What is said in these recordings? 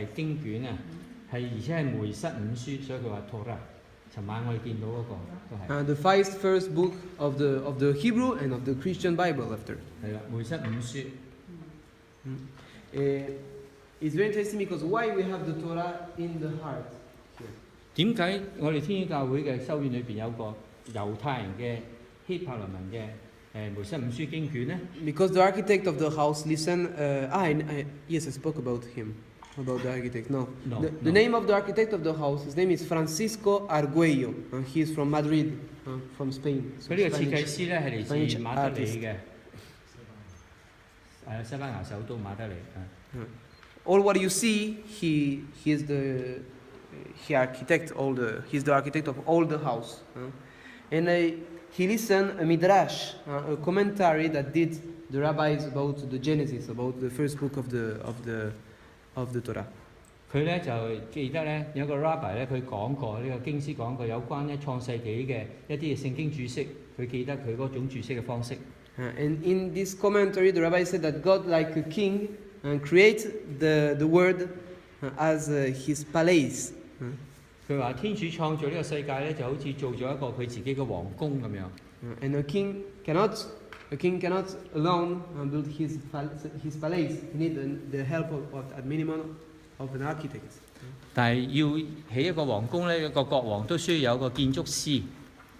係經卷啊，係而且係梅瑟五書，所以佢話 Torah。尋晚我哋見到嗰個都係。The first book of the Hebrew and of the Christian Bible after. 係啦，梅瑟五書。It's very interesting because why we have the Torah in the heart here? 點解我哋天主教會嘅修院裏邊有個猶太人嘅希伯來文嘅梅瑟五書經卷呢？ Because the architect of the house listened. Yes, I spoke about him. About the architect. No. The name of the architect of the house, his name is Francisco Argüello. He is from Madrid, from Spain. 佢呢個設計師咧係嚟自馬德里嘅，西班牙首都馬德里。All what you see, he's the architect he's the architect of all the house. And he listened a midrash, a commentary that did the rabbis about the Genesis, about the first book of the Torah. 佢咧就記得咧有個 rabbi 咧佢講過呢個經師講過有關咧創世紀嘅一啲嘅聖經注釋，佢記得佢嗰種注釋嘅方式。And in this commentary, the rabbi said that God, like a king, creates the world as his palace. 佢話天主創造呢個世界咧就好似做咗一個佢自己嘅皇宮咁樣。And a king cannot alone build his palace. He needs the help of at minimum of an architect. 但係要起一個皇宮咧，一個國王都需要有個建築師。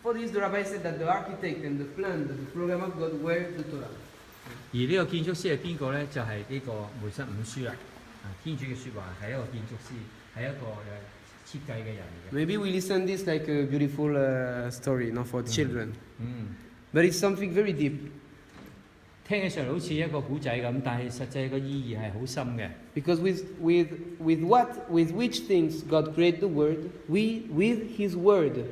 For this, the rabbi said that the architect and the plan, the program of God were the Torah. 而呢個建築師係邊個咧？就係呢個梅瑟五書啦。天主嘅説話係一個建築師，係一個設計嘅人嚟嘅。Maybe we listen this like a beautiful story, not for children. But it's something very deep. 聽起上嚟好似一個古仔咁，但係實際個意義係好深嘅。Because with which things God created the world, with His word.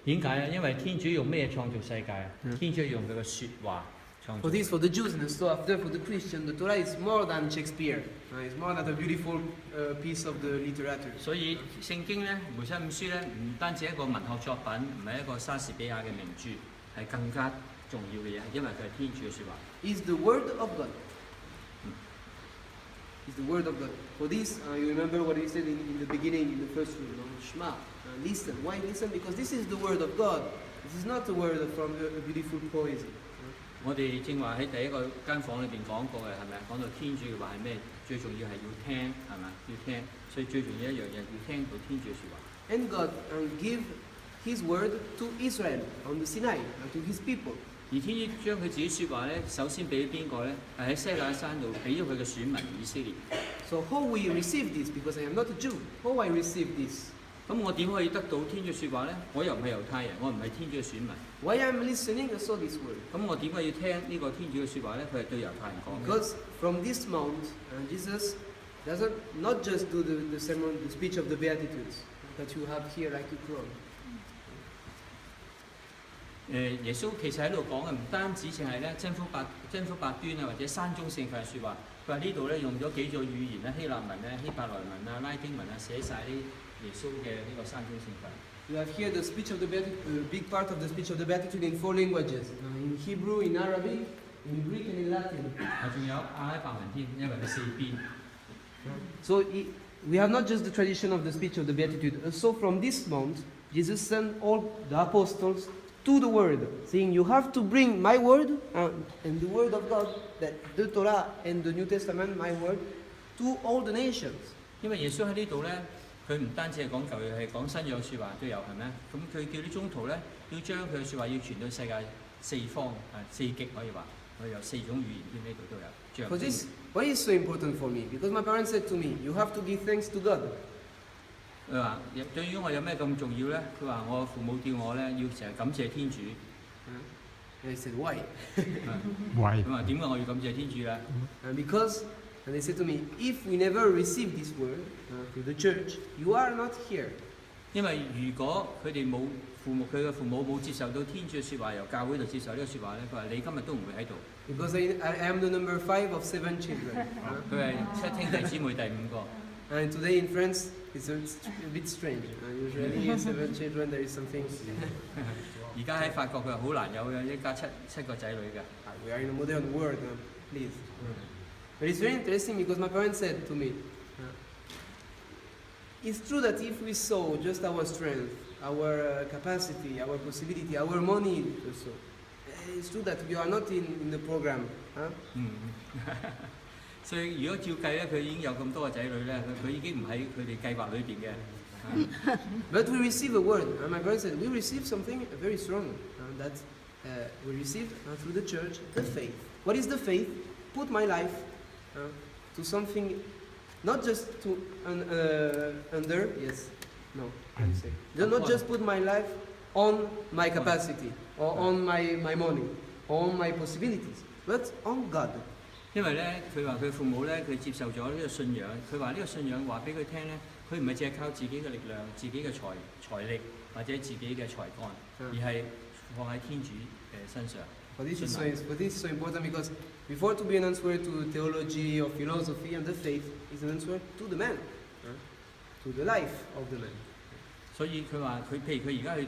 點解咧？因為天主用咩創造世界啊？天主用佢嘅説話創造。For this, for the Jews, and so after for the Christian, the Torah is more than Shakespeare. It's more than a beautiful piece of the literature. 所以聖經咧，梅瑟五書咧，唔單止一個文學作品，唔係一個莎士比亞嘅名著，係更加重要嘅嘢，因為佢係天主嘅説話。Is the word of God. Is the word of God. For this, you remember what he said in the beginning, in the first rule, Shema. Listen. Why listen? Because this is the word of God. This is not a word from a beautiful poesy. 我哋正話喺第一個間房裏邊講過嘅係咪？講到天主嘅話係咩？最重要係要聽，係咪？要聽，所以最重要一樣嘢要聽到天主嘅説話。And God give His word to Israel on the Sinai, to His people. 而天主將佢自己説話咧，首先俾邊個咧？係喺西乃山度俾咗佢嘅選民以色列。So how we receive this? Because I am not a Jew. How I receive this? 咁我點可以得到天主説話咧？我又唔係猶太人，我唔係天主嘅選民。Why I am listening also this word? 咁我點解要聽呢個天主嘅説話咧？佢係對猶太人講嘅。Because from this mount, Jesus doesn't not just do the sermon, the speech of the Beatitudes that you have here like a crown. 耶穌其實喺度講嘅唔單止淨係咧真福八端啊，或者山中聖訓嘅説話。佢話呢度咧用咗幾種語言咧，希臘文咧、希伯來文啊、拉丁文啊，寫晒啲耶穌嘅呢個山中聖訓。You have here the speech of the Beatitude, big part of the speech of the Beatitude in 4 languages: in Hebrew, in Arabic, in Greek, and in Latin. 仲有阿拉伯文添，因為佢4邊。So we have not just the tradition of the speech of the Beatitude. So from this mount, Jesus sent all the apostles to the Word, saying, "You have to bring my word and the word of God, that the Torah and the New Testament, my word, to all the nations." 因為耶穌喺呢度咧，佢唔單止係講舊約，係講新約説話都有，係咪？咁佢叫啲宗徒咧，要將佢嘅説話要傳到世界4方4極可以話，我有4種語言添，呢度都有。For this, why is so important for me? Because my parents said to me, "You have to give thanks to God." 佢話：對於我有咩咁重要咧？佢話：我父母叫我咧要成日感謝天主。And I said, "Why?" Why？ 佢話：點解我要感謝天主咧？ Because, and they said to me, "If we never receive this word to the church, you are not here." 因為如果佢哋冇佢嘅父母冇接受到天主嘅説話，由教會度接受呢個説話咧，佢話你今日都唔會喺度。Because I am the number 5 of 7 children. 佢係7兄弟姊妹第5個。And today in France, it's a bit strange. Usually 7 children, there is something. 而家喺法國佢話好難有一家七個仔女嘅。We are in a modern world, please. But it's very interesting because my parents said to me, it's true that if we saw just our strength, our capacity, our possibility, our money also, it's true that we are not in the program. Huh? 所以如果照計咧，佢已經有咁多個仔女咧，佢已經唔喺佢哋計劃裏邊嘅。But we receive a word. My brother said we receive something very strong that we received through the church, the faith. What is the faith? Put my life to something, not just to under. Yes. No. How do you say? Not just put my life on my capacity or on my money, on my possibilities, but on God. 因為咧，佢話佢父母咧，佢接受咗呢個信仰。佢話呢個信仰話俾佢聽咧，佢唔係淨係靠自己嘅力量、自己嘅財力或者自己嘅才幹，而係放喺天主身上。But this is so important because before to be an answer to theology or philosophy and the faith is an answer to the man, to the life of the man. 所以佢話譬如佢而家去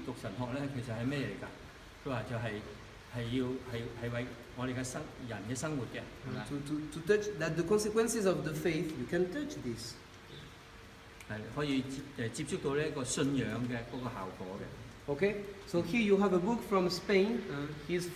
讀神學咧，其實係咩嚟㗎？佢話就係為我哋嘅人嘅生活嘅。To touch that the consequences of the faith, you can touch this. 係可以接觸到呢個信仰嘅嗰個效果嘅。Okay, so here you have a book from Spain. He's